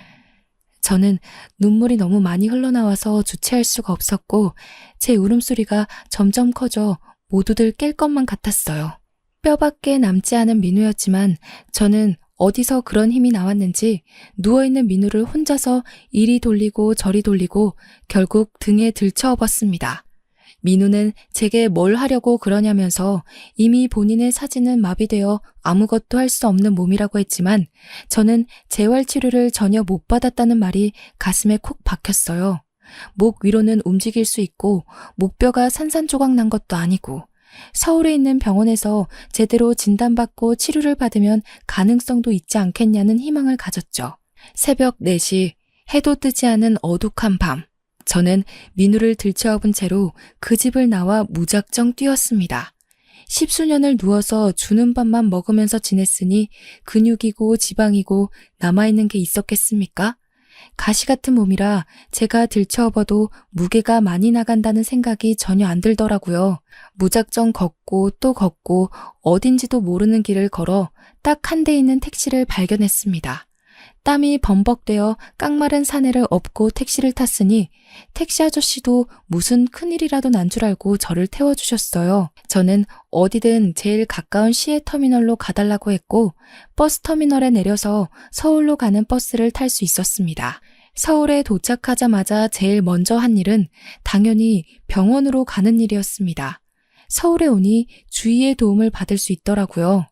저는 눈물이 너무 많이 흘러나와서 주체할 수가 없었고 제 울음소리가 점점 커져 모두들 깰 것만 같았어요. 뼈밖에 남지 않은 민우였지만 저는 어디서 그런 힘이 나왔는지 누워있는 민우를 혼자서 이리 돌리고 저리 돌리고 결국 등에 들쳐업었습니다. 민우는 제게 뭘 하려고 그러냐면서 이미 본인의 사진은 마비되어 아무것도 할 수 없는 몸이라고 했지만 저는 재활치료를 전혀 못 받았다는 말이 가슴에 콕 박혔어요. 목 위로는 움직일 수 있고 목뼈가 산산조각 난 것도 아니고 서울에 있는 병원에서 제대로 진단받고 치료를 받으면 가능성도 있지 않겠냐는 희망을 가졌죠. 새벽 4시 해도 뜨지 않은 어둑한 밤. 저는 민우를 들쳐업은 채로 그 집을 나와 무작정 뛰었습니다. 10수년을 누워서 주는 밥만 먹으면서 지냈으니 근육이고 지방이고 남아있는 게 있었겠습니까? 가시 같은 몸이라 제가 들쳐업어도 무게가 많이 나간다는 생각이 전혀 안 들더라고요. 무작정 걷고 또 걷고 어딘지도 모르는 길을 걸어 딱 한 대 있는 택시를 발견했습니다. 땀이 범벅되어 깡마른 사내를 업고 택시를 탔으니 택시 아저씨도 무슨 큰일이라도 난 줄 알고 저를 태워주셨어요. 저는 어디든 제일 가까운 시외터미널로 가달라고 했고 버스터미널에 내려서 서울로 가는 버스를 탈 수 있었습니다. 서울에 도착하자마자 제일 먼저 한 일은 당연히 병원으로 가는 일이었습니다. 서울에 오니 주위의 도움을 받을 수 있더라고요.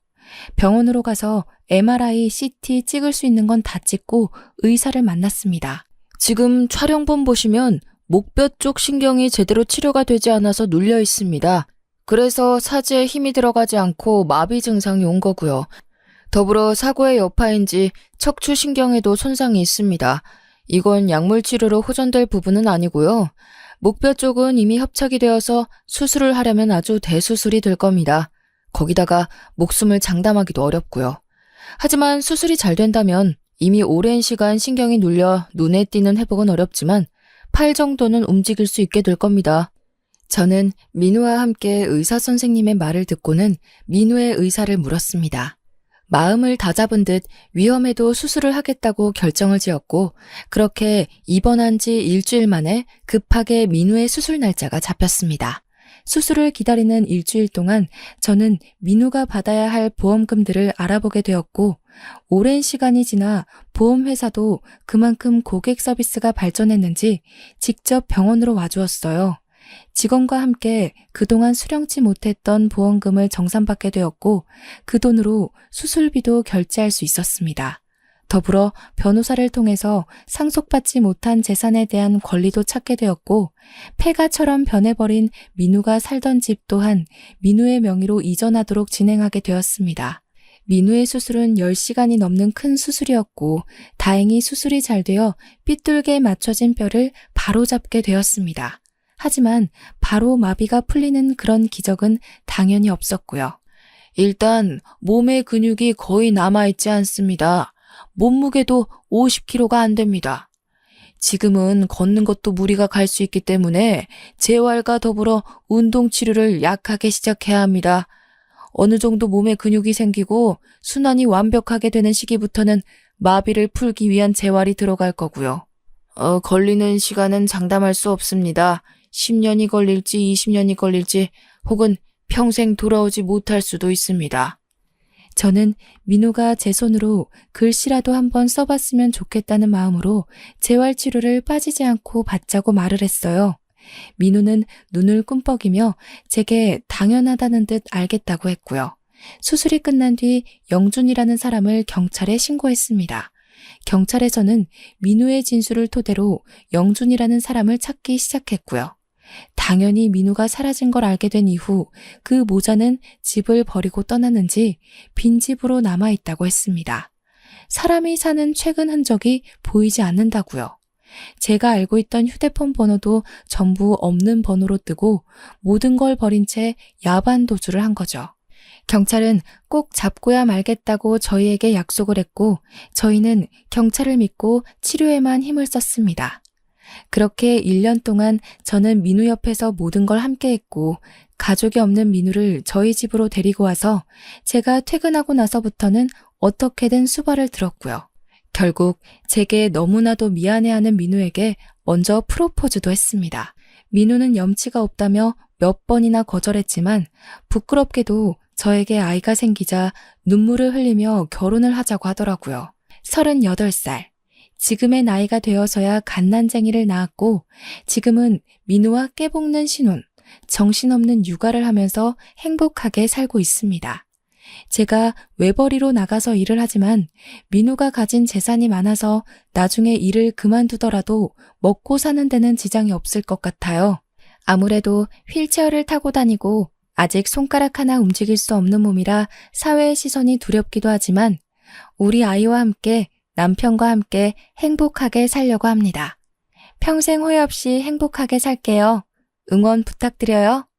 병원으로 가서 MRI, CT 찍을 수 있는 건 다 찍고 의사를 만났습니다. 지금 촬영본 보시면 목뼈 쪽 신경이 제대로 치료가 되지 않아서 눌려 있습니다. 그래서 사지에 힘이 들어가지 않고 마비 증상이 온 거고요. 더불어 사고의 여파인지 척추 신경에도 손상이 있습니다. 이건 약물 치료로 호전될 부분은 아니고요. 목뼈 쪽은 이미 협착이 되어서 수술을 하려면 아주 대수술이 될 겁니다. 거기다가 목숨을 장담하기도 어렵고요. 하지만 수술이 잘 된다면 이미 오랜 시간 신경이 눌려 눈에 띄는 회복은 어렵지만 팔 정도는 움직일 수 있게 될 겁니다. 저는 민우와 함께 의사 선생님의 말을 듣고는 민우의 의사를 물었습니다. 마음을 다잡은 듯 위험해도 수술을 하겠다고 결정을 지었고 그렇게 입원한 지 일주일 만에 급하게 민우의 수술 날짜가 잡혔습니다. 수술을 기다리는 일주일 동안 저는 민우가 받아야 할 보험금들을 알아보게 되었고 오랜 시간이 지나 보험회사도 그만큼 고객 서비스가 발전했는지 직접 병원으로 와주었어요. 직원과 함께 그동안 수령치 못했던 보험금을 정산받게 되었고 그 돈으로 수술비도 결제할 수 있었습니다. 더불어 변호사를 통해서 상속받지 못한 재산에 대한 권리도 찾게 되었고 폐가처럼 변해버린 민우가 살던 집 또한 민우의 명의로 이전하도록 진행하게 되었습니다. 민우의 수술은 10시간이 넘는 큰 수술이었고 다행히 수술이 잘 되어 삐뚤게 맞춰진 뼈를 바로 잡게 되었습니다. 하지만 바로 마비가 풀리는 그런 기적은 당연히 없었고요. 일단 몸의 근육이 거의 남아있지 않습니다. 몸무게도 50kg가 안 됩니다. 지금은 걷는 것도 무리가 갈 수 있기 때문에 재활과 더불어 운동 치료를 약하게 시작해야 합니다. 어느 정도 몸에 근육이 생기고 순환이 완벽하게 되는 시기부터는 마비를 풀기 위한 재활이 들어갈 거고요. 걸리는 시간은 장담할 수 없습니다. 10년이 걸릴지 20년이 걸릴지 혹은 평생 돌아오지 못할 수도 있습니다. 저는 민우가 제 손으로 글씨라도 한번 써봤으면 좋겠다는 마음으로 재활치료를 빠지지 않고 받자고 말을 했어요. 민우는 눈을 꿈뻑이며 제게 당연하다는 듯 알겠다고 했고요. 수술이 끝난 뒤 영준이라는 사람을 경찰에 신고했습니다. 경찰에서는 민우의 진술을 토대로 영준이라는 사람을 찾기 시작했고요. 당연히 민우가 사라진 걸 알게 된 이후 그 모자는 집을 버리고 떠났는지 빈집으로 남아있다고 했습니다. 사람이 사는 최근 흔적이 보이지 않는다고요. 제가 알고 있던 휴대폰 번호도 전부 없는 번호로 뜨고 모든 걸 버린 채 야반 도주를 한 거죠. 경찰은 꼭 잡고야 말겠다고 저희에게 약속을 했고 저희는 경찰을 믿고 치료에만 힘을 썼습니다. 그렇게 1년 동안 저는 민우 옆에서 모든 걸 함께 했고 가족이 없는 민우를 저희 집으로 데리고 와서 제가 퇴근하고 나서부터는 어떻게든 수발을 들었고요. 결국 제게 너무나도 미안해하는 민우에게 먼저 프로포즈도 했습니다. 민우는 염치가 없다며 몇 번이나 거절했지만 부끄럽게도 저에게 아이가 생기자 눈물을 흘리며 결혼을 하자고 하더라고요. 38살. 지금의 나이가 되어서야 갓난쟁이를 낳았고 지금은 민우와 깨볶는 신혼, 정신없는 육아를 하면서 행복하게 살고 있습니다. 제가 외벌이로 나가서 일을 하지만 민우가 가진 재산이 많아서 나중에 일을 그만두더라도 먹고 사는 데는 지장이 없을 것 같아요. 아무래도 휠체어를 타고 다니고 아직 손가락 하나 움직일 수 없는 몸이라 사회의 시선이 두렵기도 하지만 우리 아이와 함께 남편과 함께 행복하게 살려고 합니다. 평생 후회 없이 행복하게 살게요. 응원 부탁드려요.